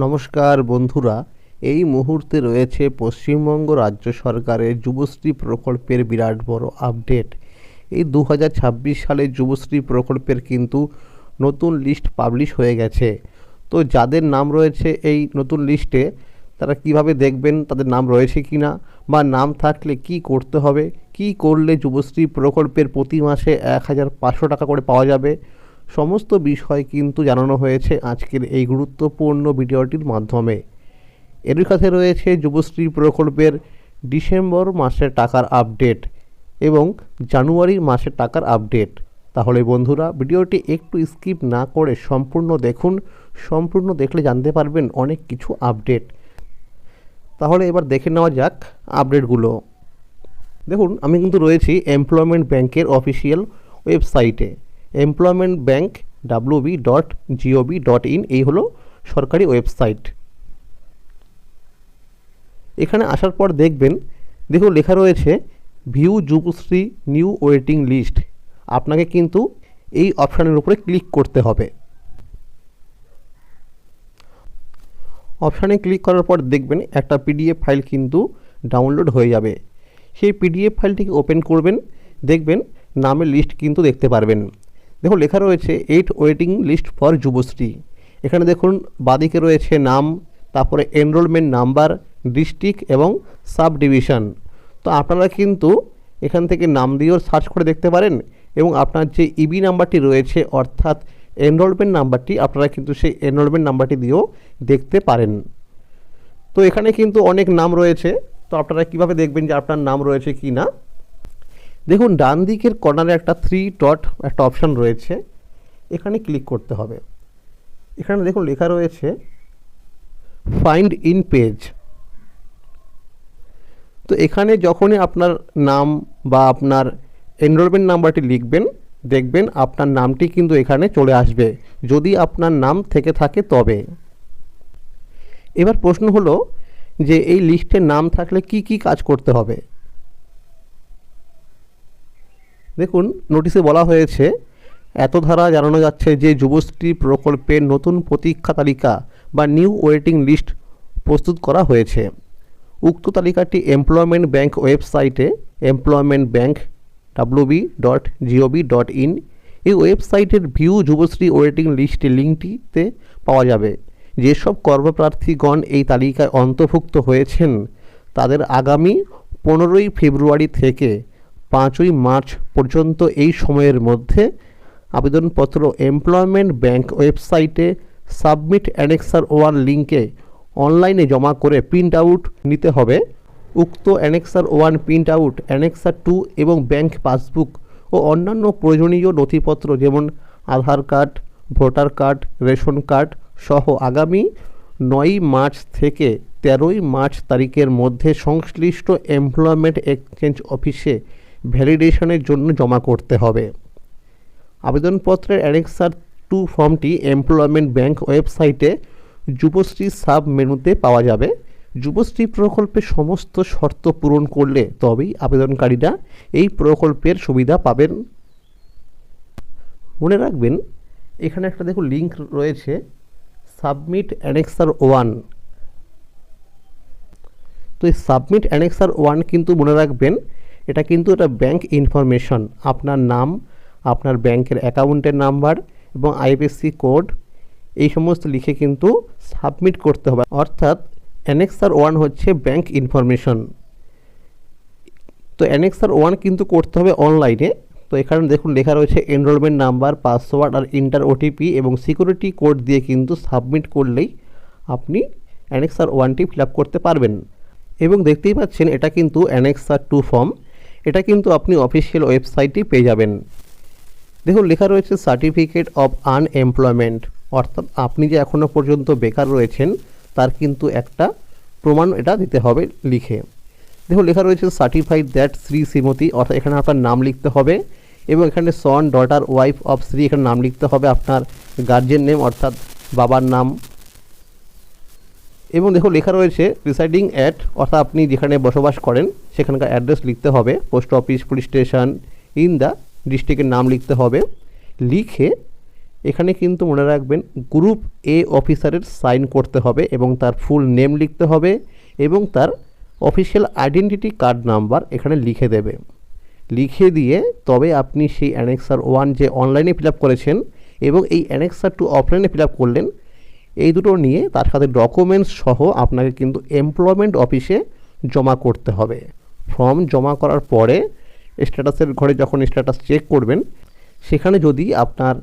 নমস্কার বন্ধুরা, এই মুহূর্তে রয়েছে পশ্চিমবঙ্গ রাজ্য সরকারের যুবশ্রী প্রকল্পের বিরাট বড় আপডেট। এই 2026 সালের যুবশ্রী প্রকল্পের কিন্তু নতুন লিস্ট পাবলিশ হয়ে গেছে। তো যাদের নাম রয়েছে এই নতুন লিস্টে, তারা কিভাবে দেখবেন তাদের নাম রয়েছে কি না, বা নাম থাকলে কি করতে হবে, কি করলে যুবশ্রী প্রকল্পের প্রতি মাসে 1500 টাকা করে পাওয়া যাবে, সমস্ত বিষয় কিন্তু জানানো হয়েছে আজকের এই গুরুত্বপূর্ণ ভিডিওটির মাধ্যমে। এর সাথে রয়েছে যুবশ্রী প্রকল্পের ডিসেম্বর মাসের টাকার আপডেট এবং জানুয়ারি মাসের টাকার আপডেট। তাহলে বন্ধুরা, ভিডিওটি একটু স্কিপ না করে সম্পূর্ণ দেখুন। সম্পূর্ণ দেখলে জানতে পারবেন অনেক কিছু আপডেট। তাহলে এবার দেখে নেওয়া যাক আপডেটগুলো। দেখুন, আমি কিন্তু রয়েছি এমপ্লয়মেন্ট ব্যাংকের অফিসিয়াল ওয়েবসাইটে। এমপ্লয়মেন্ট ব্যাংক wb.gov.in এই হলো সরকারি ওয়েবসাইট। এখানে আসার পর দেখুন লেখা রয়েছে view Yuvashree new waiting list. আপনাকে কিন্তু এই অপশানের উপরে ক্লিক করতে হবে। অপশানে ক্লিক করার পর দেখবেন একটা পিডিএফ ফাইল কিন্তু ডাউনলোড হয়ে যাবে। সেই পিডিএফ ফাইলটিকে ওপেন করবেন, দেখবেন নামের লিস্ট কিন্তু দেখতে পারবেন। দেখুন লেখা রয়েছে 8 ওয়েটিং লিস্ট ফর যুবশ্রী। এখানে দেখুন বাদিকে রয়েছে নাম, তারপরে এনরোলমেন্ট নাম্বার, ডিস্ট্রিক্ট এবং সাব ডিভিশন। তো আপনারা কিন্তু এখান থেকে নাম দিয়েও সার্চ করে দেখতে পারেন, এবং আপনার যে ইবি নাম্বারটি রয়েছে অর্থাৎ এনরোলমেন্ট নাম্বারটি, আপনারা কিন্তু সেই এনরোলমেন্ট নাম্বারটি দিয়েও দেখতে পারেন। তো এখানে কিন্তু অনেক নাম রয়েছে। তো আপনারা কিভাবে দেখবেন যে আপনার নাম রয়েছে কি না? দেখুন ডান দিকের কর্নারে একটা 3 ডট একটা অপশান রয়েছে, এখানে ক্লিক করতে হবে। এখানে দেখুন লেখা রয়েছে ফাইন্ড ইন পেজ। তো এখানে যখনই আপনার নাম বা আপনার এনরোলমেন্ট নাম্বারটি লিখবেন, দেখবেন আপনার নামটি কিন্তু এখানে চলে আসবে, যদি আপনার নাম থেকে থাকে তবে। এবার প্রশ্ন হলো যে এই লিস্টে নাম থাকলে কি কি কাজ করতে হবে। দেখুন নোটিশে বলা হয়েছে, এত ধারা জানানো যাচ্ছে যে যুবশ্রী প্রকল্পের নতুন প্রতীক্ষা তালিকা বা নিউ ওয়েটিং লিস্ট প্রস্তুত করা হয়েছে। উক্ত তালিকাটি এমপ্লয়মেন্ট ব্যাংক ওয়েবসাইটে এমপ্লয়মেন্ট ব্যাংক wb.gov.in এই ওয়েবসাইটের ভিউ যুবশ্রী ওয়েটিং লিস্টে লিঙ্কটিতে পাওয়া যাবে। যেসব কর্মপ্রার্থীগণ এই তালিকায় অন্তর্ভুক্ত হয়েছেন তাদের আগামী 15ই ফেব্রুয়ারি থেকে 5ই মার্চ পর্যন্ত এই সময়ের মধ্যে আবেদনপত্র এমপ্লয়মেন্ট ব্যাংক ওয়েবসাইটে সাবমিট অ্যানেক্সার 1 লিঙ্কে অনলাইনে জমা করে প্রিন্ট আউট নিতে হবে। উক্ত অ্যানেক্সার 1 প্রিন্ট আউট অ্যানেক্সার 2 এবং ব্যাংক পাসবুক ও অন্যান্য প্রয়োজনীয় নথিপত্র যেমন Aadhaar card, voter card, ration card সহ আগামী 9ই মার্চ থেকে 13ই মার্চ তারিখের মধ্যে সংশ্লিষ্ট এমপ্লয়মেন্ট এক্সচেঞ্জ অফিসে ভ্যালিডেশনের জন্য জমা করতে হবে। আবেদনপত্রের অ্যানেক্সার 2 ফর্মটি এমপ্লয়মেন্ট ব্যাংক ওয়েবসাইটে যুবশ্রী সাব মেনুতে পাওয়া যাবে। যুবশ্রী প্রকল্পের সমস্ত শর্ত পূরণ করলে তবেই আবেদনকারীরা এই প্রকল্পের সুবিধা পাবেন। মনে রাখবেন, এখানে একটা দেখুন লিঙ্ক রয়েছে সাবমিট অ্যানেক্সার 1। তো এই সাবমিট অ্যানেক্সার 1 কিন্তু মনে রাখবেন, এটা কিন্তু একটা ব্যাংক ইনফরমেশন। আপনার নাম, আপনার ব্যাংকের অ্যাকাউন্টের নাম্বার এবং আইএফএসসি কোড এই সমস্ত লিখে কিন্তু সাবমিট করতে হবে। অর্থাৎ অ্যানেক্সার 1 হচ্ছে ব্যাংক ইনফরমেশন। তো অ্যানেক্সার 1 কিন্তু করতে হবে অনলাইনে। তো এখানে দেখুন লেখা রয়েছে এনরোলমেন্ট নাম্বার, পাসওয়ার্ড আর ইন্টার ওটিপি এবং সিকিউরিটি কোড দিয়ে কিন্তু সাবমিট করলেই আপনি অ্যানেক্সার 1টি ফিল আপ করতে পারবেন। এবং দেখতেই পাচ্ছেন এটা কিন্তু অ্যানেক্সার 2 ফর্ম। এটা কিন্তু আপনি অফিসিয়াল ওয়েবসাইটেই পেয়ে যাবেন। দেখুন লেখা রয়েছে সার্টিফিকেট অফ আনএমপ্লয়মেন্ট, অর্থাৎ আপনি যে এখনও পর্যন্ত বেকার রয়েছেন তার কিন্তু একটা প্রমাণ এটা দিতে হবে লিখে। দেখুন লেখা রয়েছে সার্টিফাইড দ্যাট শ্রী শ্রীমতী, অর্থাৎ এখানে আপনার নাম লিখতে হবে। এবং এখানে সন, ডটার, ওয়াইফ অফ শ্রী, এখানে নাম লিখতে হবে, আপনার গার্জিয়ান নেম অর্থাৎ বাবার নাম। এবং দেখো লেখা রয়েছে রিসাইডিং অ্যাট, অর্থাৎ আপনি যেখানে বসবাস করেন সেখানকার অ্যাড্রেস লিখতে হবে, post office, police station, in the ডিস্ট্রিক্টের নাম লিখতে হবে। লিখে এখানে কিন্তু মনে রাখবেন গ্রুপ এ অফিসারের সাইন করতে হবে এবং তার ফুল নেম লিখতে হবে এবং তার অফিসিয়াল আইডেন্টিটি কার্ড নাম্বার এখানে লিখে দেবে। লিখে দিয়ে তবে আপনি সেই অ্যানেক্সার 1 যে অনলাইনে ফিল আপ করেছেন এবং এই অ্যানেক্সার 2 অফলাইনে ফিল আপ করলেন, এই দুটো নিয়ে তার সাথে ডকুমেন্টস সহ আপনাকে কিন্তু এমপ্লয়মেন্ট অফিসে জমা করতে হবে। ফর্ম জমা করার পরে স্ট্যাটাসের ঘরে যখন স্ট্যাটাস চেক করবেন, সেখানে যদি আপনার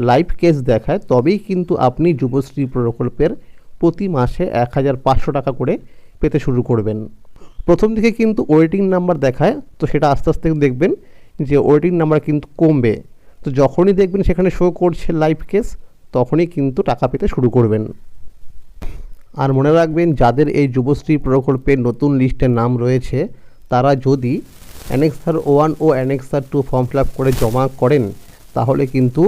লাইভ কেস দেখায় তবেই কিন্তু আপনি যুবশ্রী প্রকল্পের প্রতি মাসে 1500 টাকা করে পেতে শুরু করবেন। প্রথম দিকে কিন্তু ওয়েটিং নাম্বার দেখায়, তো সেটা আস্তে আস্তে দেখবেন যে ওয়েটিং নাম্বার কিন্তু কমবে। তো যখনই দেখবেন সেখানে শো করছে লাইভ কেস, তখনই কিন্তু টাকা পেতে শুরু করবেন। আর মনে রাখবেন যাদের এই যুবশ্রী প্রকল্পের নতুন লিস্টে নাম রয়েছে, তারা যদি অ্যানেক্সার 1 ও অ্যানেক্সার 2 ফর্ম ফিল আপ করে জমা করেন, তাহলে কিন্তু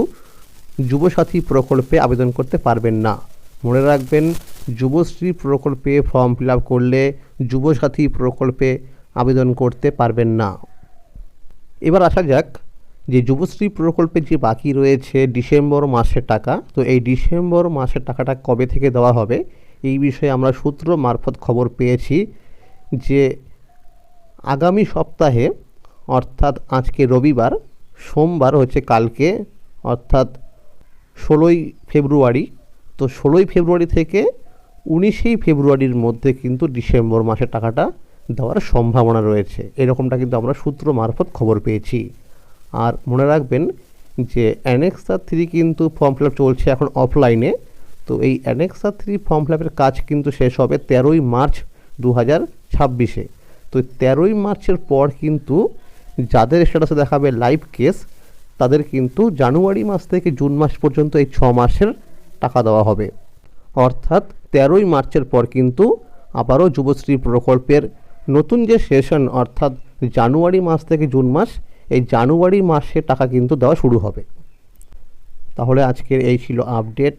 যুবসাথী প্রকল্পে আবেদন করতে পারবেন না। মনে রাখবেন যুবশ্রী প্রকল্পে ফর্ম ফিল আপ করলে যুবসাথী প্রকল্পে আবেদন করতে পারবেন না। এবার আসা যাক যে যুবশ্রী প্রকল্পে যে বাকি রয়েছে ডিসেম্বর মাসের টাকা, তো এই ডিসেম্বর মাসের টাকাটা কবে থেকে দেওয়া হবে এই বিষয়ে আমরা সূত্র মারফত খবর পেয়েছি যে আগামী সপ্তাহে, অর্থাৎ আজকে রবিবার, সোমবার হচ্ছে কালকে, অর্থাৎ 16ই ফেব্রুয়ারি, তো 16ই ফেব্রুয়ারি থেকে 19ই ফেব্রুয়ারির মধ্যে কিন্তু ডিসেম্বর মাসের টাকাটা দেওয়ার সম্ভাবনা রয়েছে। এরকমটা কিন্তু আমরা সূত্র মারফত খবর পেয়েছি। আর মনে রাখবেন যে অ্যানেক্সার 3 কিন্তু ফর্ম ফিল আপ চলছে এখন অফলাইনে, তো এই অ্যানেক্সার 3 ফর্ম ফিল আপের কাজ কিন্তু শেষ হবে 13ই মার্চ 2026-এ। তো 13ই মার্চের পর কিন্তু যাদের স্ট্যাটাসে দেখাবে লাইভ কেস, তাদের কিন্তু জানুয়ারি মাস থেকে জুন মাস পর্যন্ত এই 6 মাসের টাকা দেওয়া হবে। অর্থাৎ 13ই মার্চের পর কিন্তু আবারও যুবশ্রী প্রকল্পের নতুন যে সেশন, অর্থাৎ জানুয়ারি মাস থেকে জুন মাস, এই জানুয়ারি মাসে টাকা কিন্তু দেওয়া শুরু হবে। তাহলে আজকের এই ছিল আপডেট।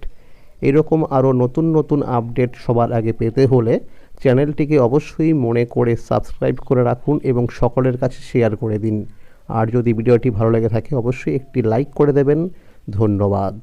এরকম আরও নতুন নতুন আপডেট সবার আগে পেতে হলে চ্যানেলটিকে অবশ্যই মনে করে সাবস্ক্রাইব করে রাখুন এবং সকলের কাছে শেয়ার করে দিন। আর যদি ভিডিওটি ভালো লেগে থাকে অবশ্যই একটি লাইক করে দেবেন। ধন্যবাদ।